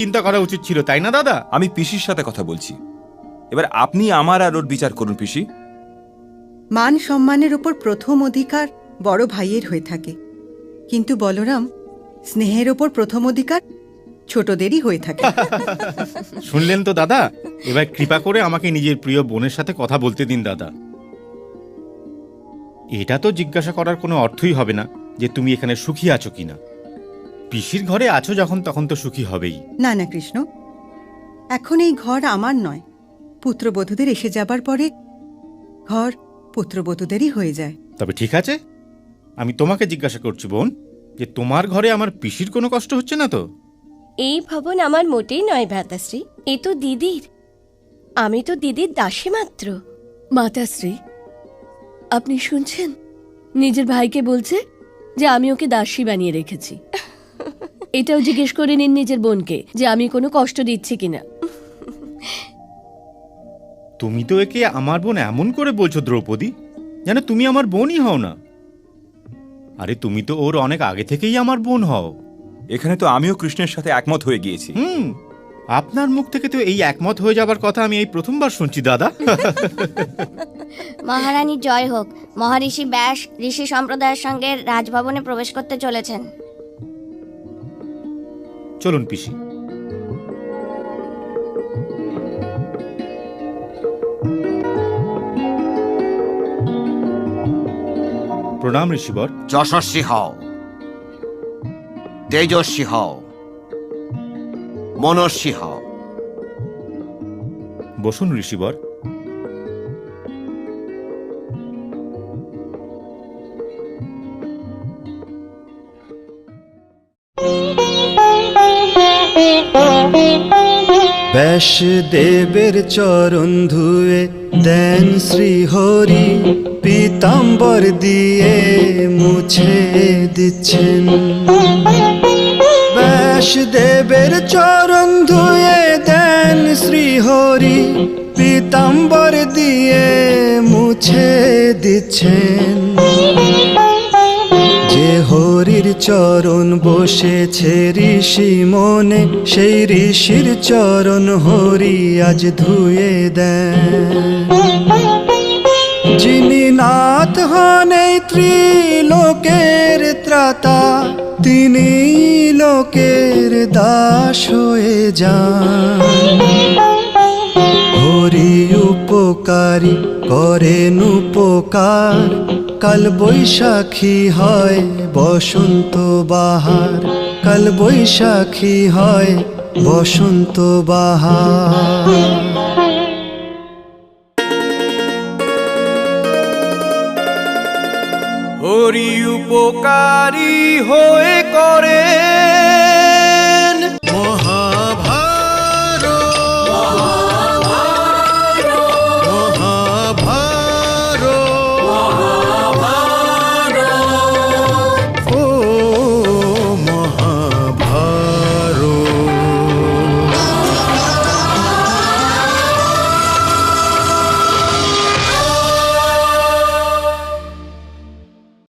চিন্তা করা উচিত ছিল, তাই না দাদা? আমি পিসির সাথে কথা বলছি, এবার আপনি আমার আর ওর বিচার করুন পিসি। মান সম্মানের ওপর প্রথম অধিকার বড় ভাইয়ের হয়ে থাকে, কিন্তু বলরাম, স্নেহের ওপর প্রথম অধিকার ছোটদেরই হয়ে থাকে। শুনলেন তো দাদা, এবার কৃপা করে আমাকে নিজের প্রিয় বোনের সাথে কথা বলতে দিন দাদা। এটা তো জিজ্ঞাসা করার কোনো অর্থই হবে না যে তুমি এখানে সুখী আছো কিনা। পিসির ঘরে আছো যখন, তখন তো সুখী হবেই। না না কৃষ্ণ, এখন এই ঘর আমার নয়, পুত্রবধূদের এসে যাবার পরে ঘর পুত্রবধূদেরই হয়ে যায়। তবে ঠিক আছে, আমি তোমাকে জিজ্ঞাসা করছি বোন, যে তোমার ঘরে আমার পিসির কোনো কষ্ট হচ্ছে না তো? এই ভবন আমার মোটেই নয় ভ্রাতাশ্রী, এ তো দিদির। আমি তো দিদির দাসী মাত্র। মাতাশ্রী, আপনি শুনছেন? নিজের ভাইকে বলছে যে আমি ওকে দাসী বানিয়ে রেখেছি। এটাও জিজ্ঞেস করে নিন নিজের বোনকে যে আমি কোনো কষ্ট দিচ্ছি কিনা। তুমি তো একে আমার বোন এমন করে বলছো দ্রৌপদী, যেন তুমি আমার বোনই হও না। আরে তুমি তো ওর অনেক আগে থেকেই আমার বোন হও। এখানে তো আমিও কৃষ্ণের সাথে একমত হয়ে গিয়েছি। আপনার মুখ থেকে তো এই একমত হয়ে যাবার কথা আমি এই প্রথমবার শুনছি দাদা। মহারানী জয় হোক। মহারিষি ব্যাস ঋষি সম্প্রদায়ের সঙ্গে রাজভবনে প্রবেশ করতে চলেছেন। চলুন পিসি। প্রণাম ঋষিবর। যশস্বী হও, তেজস্বী হও, মনস্বী হও। বসুন ঋষিবর। ব্যাসদেবের চরণ ধুয়ে দেন শ্রীহরি, পীতাম্বর দিয়ে মুছে দিচ্ছেন। ব্যাসদেবের চরণ ধুয়ে দেন শ্রীহরি, পীতাম্বর দিয়ে মুছে দিচ্ছেন। যে হরির চরণ বসেছে ঋষি মনে, সেই ঋষির চরণ হরি আজ ধুয়ে দেন। যিনি নাথ হন এই ত্রিলোকের ত্রাতা, তিনি লোকের দাস হয়ে যান। হরি উপকারী করেন উপকার, কাল বৈশাখী হয় বসন্ত বাহার, কাল বৈশাখী হয় বসন্ত বাহার। হরি উপকারী হয়ে করে